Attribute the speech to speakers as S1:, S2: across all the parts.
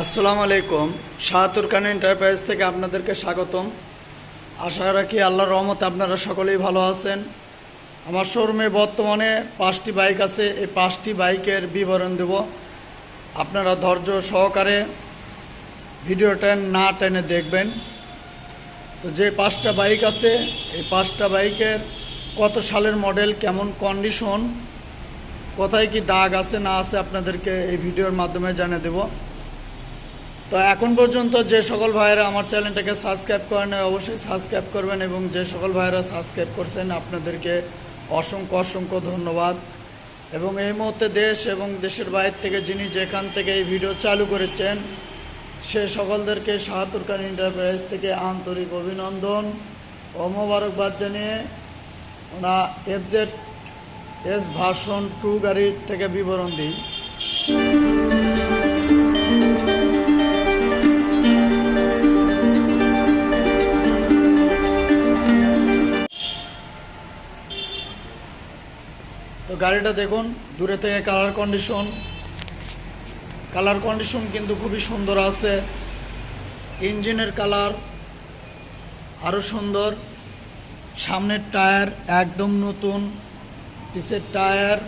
S1: আসসালামু আলাইকুম। শাহাতুর খান এন্টারপ্রাইজ থেকে আপনাদেরকে স্বাগতম। আশা রাখি আল্লাহর রহমতে আপনারা সকলেই ভালো আছেন। আমার শোরুমে বর্তমানে 5টি বাইক আছে। এই 5টি বাইকের বিবরণ দেব। আপনারা ধৈর্য সহকারে ভিডিওটা না টেনে দেখবেন। তো যে 5টা বাইক আছে, এই 5টা বাইকের কত সালের মডেল, কেমন কন্ডিশন, কোথায় কি দাগ আছে না আছে আপনাদেরকে এই ভিডিওর মাধ্যমে জানিয়ে দেব। তো এখন পর্যন্ত যে সকল ভাইয়েরা আমার চ্যানেলটাকে সাবস্ক্রাইব করেন অবশ্যই সাবস্ক্রাইব করবেন, এবং যে সকল ভাইয়েরা সাবস্ক্রাইব করছেন আপনাদেরকে অসংখ্য ধন্যবাদ। এবং এই মুহূর্তে দেশ এবং দেশের বাইরে থেকে যিনি যেখান থেকে এই ভিডিও চালু করেছেন সে সকলদেরকে শাহাতুর খান এন্টারপ্রাইজ থেকে আন্তরিক অভিনন্দন ও মোবারকবাদ জানিয়ে ওনা FZ ভার্সন 2 গাড়ির থেকে বিবরণ দিই। তো গাড়িটা দেখুন দূরে থেকে কালার কন্ডিশন কিন্তু খুবই সুন্দর আছে। ইঞ্জিনের কালার আরও সুন্দর। সামনের টায়ার একদম নতুন, পিছের টায়ার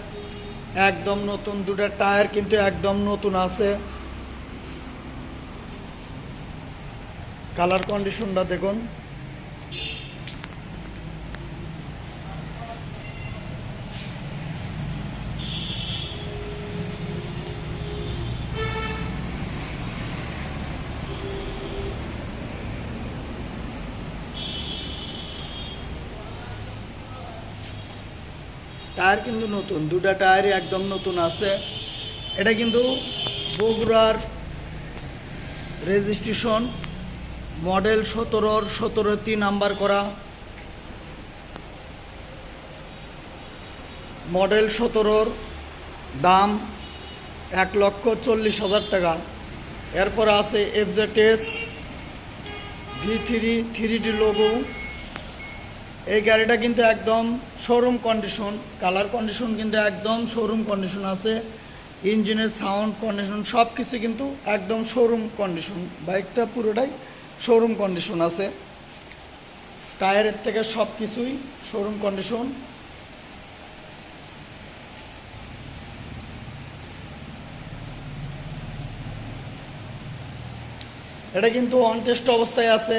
S1: একদম নতুন, দুটো টায়ার কিন্তু একদম নতুন আছে। কালার কন্ডিশনটা দেখুন। টায়ার কিন্তু নতুন, দুটা টায়ারই একদম নতুন আছে। এটা কিন্তু বগুড়ার রেজিস্ট্রেশন, মডেল 17 নাম্বার করা, মডেল 17 দাম 1,40,000 টাকা। এরপর আছে FZ V3 3D লোগো। এই গাড়িটা কিন্তু একদম শোরুম কন্ডিশন, কালার কন্ডিশন কিন্তু একদম শোরুম কন্ডিশন আছে। ইঞ্জিনের সাউন্ড কন্ডিশন সব কিছু কিন্তু একদম শোরুম কন্ডিশন। বাইকটা পুরোটাই শোরুম কন্ডিশন আছে। টায়ারের থেকে সব কিছুই শোরুম কন্ডিশন। এটা কিন্তু অনটেস্ট অবস্থায় আছে।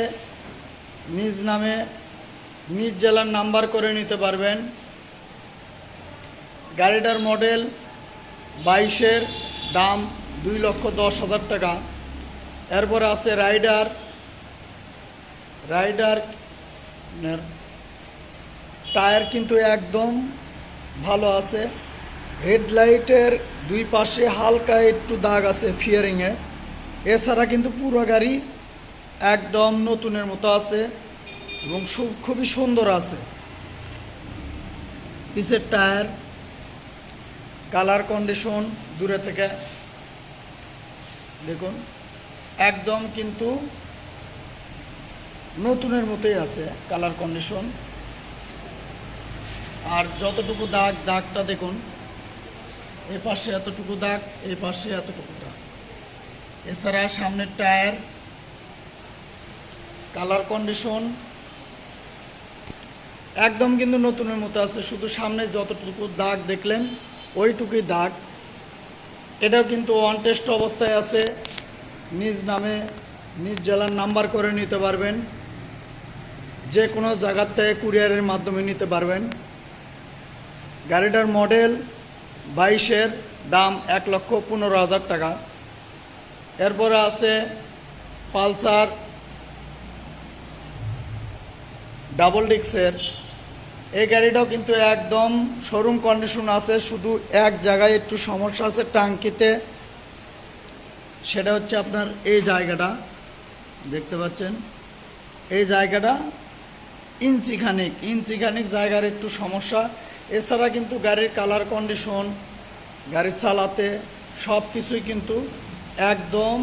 S1: নিজ নামে নিজ জেলার নাম্বার করে নিতে পারবেন। গাড়িটার মডেল 22-এর, দাম 2,10,000 টাকা। এরপর আছে রাইডার টায়ার কিন্তু একদম ভালো আছে। হেডলাইটের দুই পাশে হালকা একটু দাগ আছে ফিয়ারিংয়ে। এছাড়া কিন্তু পুরো গাড়ি একদম নতুনের মতো আছে এবং খুবই সুন্দর আছে। পিছের টায়ার কালার কন্ডিশন দূরে থেকে দেখুন একদম কিন্তু নতুনের মতোই আছে কালার কন্ডিশন। আর যতটুকু দাগটা দেখুন, এ পাশে এতটুকু দাগ, এই পাশে এতটুকু দাগ। এছাড়া সামনের টায়ার কালার কন্ডিশন একদম কিন্তু নতুনের মতো আছে। শুধু সামনে যতটুকু দাগ দেখলেন ওইটুকুই দাগ। এটাও কিন্তু অনটেস্ট অবস্থায় আছে। নিজ নামে নিজ জেলার নাম্বার করে নিতে পারবেন। যে কোনো জায়গার থেকে কুরিয়ারের মাধ্যমে নিতে পারবেন। গাড়িটার মডেল 22-এর, দাম 1,15,000 টাকা। এরপরে আছে পালসার ডাবল ডিক্সের। এই গাড়িটাও কিন্তু একদম শোরুম কন্ডিশন আছে। শুধু এক জায়গায় একটু সমস্যা আছে টাঙ্কিতে, সেটা হচ্ছে আপনার এই জায়গাটা দেখতে পাচ্ছেন। এই জায়গাটা ইঞ্চিখানিক জায়গার একটু সমস্যা। এছাড়া কিন্তু গাড়ির কালার কন্ডিশন, গাড়ি চালাতে সব কিছুই কিন্তু একদম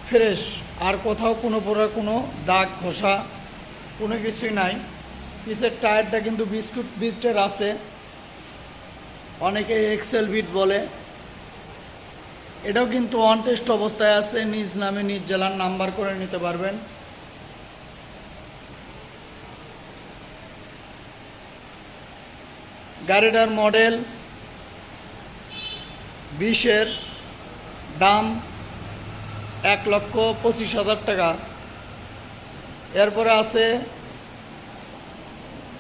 S1: ফ্রেশ। আর কোথাও কোনো প্রকার কোনো দাগ ঘষা কোনো কিছুই নাই। পিছের টায়ারটা কিন্তু বিটের আছে, অনেকে এক্সেল বিট বলে। এটাও কিন্তু অন টেস্ট অবস্থায় আছে, নিজ নামে নিজ জেলার নাম্বার করে নিতে পারবেন। গাড়িটার মডেল 20-এর, দাম 1,25,000 টাকা। এরপরে আছে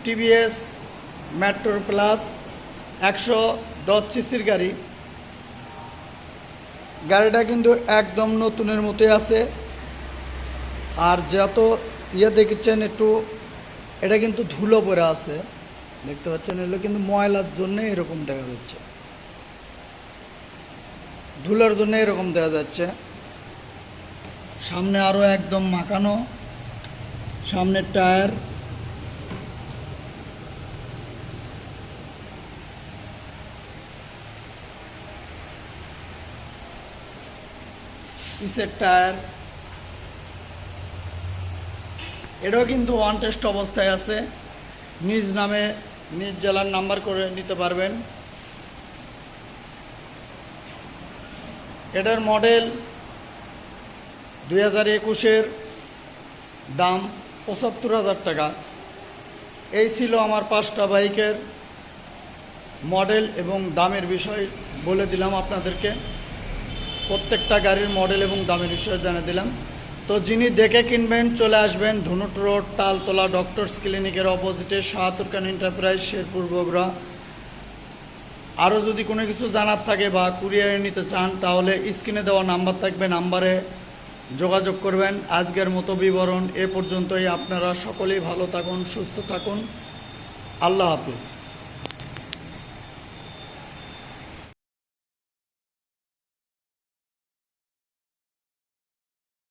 S1: টিভিএস মেট্রো প্লাস 110 সিসির গাড়ি। গাড়িটা কিন্তু একদম নতুনের মতোই আছে। আর যত দেখছেন একটু, এটা কিন্তু ধুলো পড়ে আছে, দেখতে পাচ্ছেন, এগুলো কিন্তু ময়লার জন্য এরকম দেখা যাচ্ছে, ধুলোর জন্য এরকম দেখা যাচ্ছে। সামনে আরো একদম মাখানো, সামনের টায়ার, পিছের টায়ার, এটাও কিন্তু ওয়ান টেস্ট অবস্থায় আছে, নিজ নামে নিজ জেলার নাম্বার করে নিতে পারবেন। এটার মডেল 2021-এর, দাম 75,000 টাকা। এই ছিল আমার 5টা বাইকের মডেল এবং দামের বিষয় বলে দিলাম আপনাদেরকে। প্রত্যেকটা গাড়ির মডেল এবং দামের বিষয়ে জানিয়ে দিলাম। তো যিনি দেখে কিনবেন চলে আসবেন ধনুট রোড, তালতলা ডক্টরস ক্লিনিকের অপোজিটে, শাহাতুর খান এন্টারপ্রাইজ, শেরপুর, বগুড়া। আরও যদি কোনো কিছু জানার থাকে বা কুরিয়ারে নিতে চান তাহলে স্ক্রিনে দেওয়া নাম্বার থাকবে, নাম্বারে যোগাযোগ করবেন। আজকের মতো বিবরণ এ পর্যন্তই। আপনারা সকলেই ভালো থাকুন, সুস্থ থাকুন। আল্লাহ হাফিজ।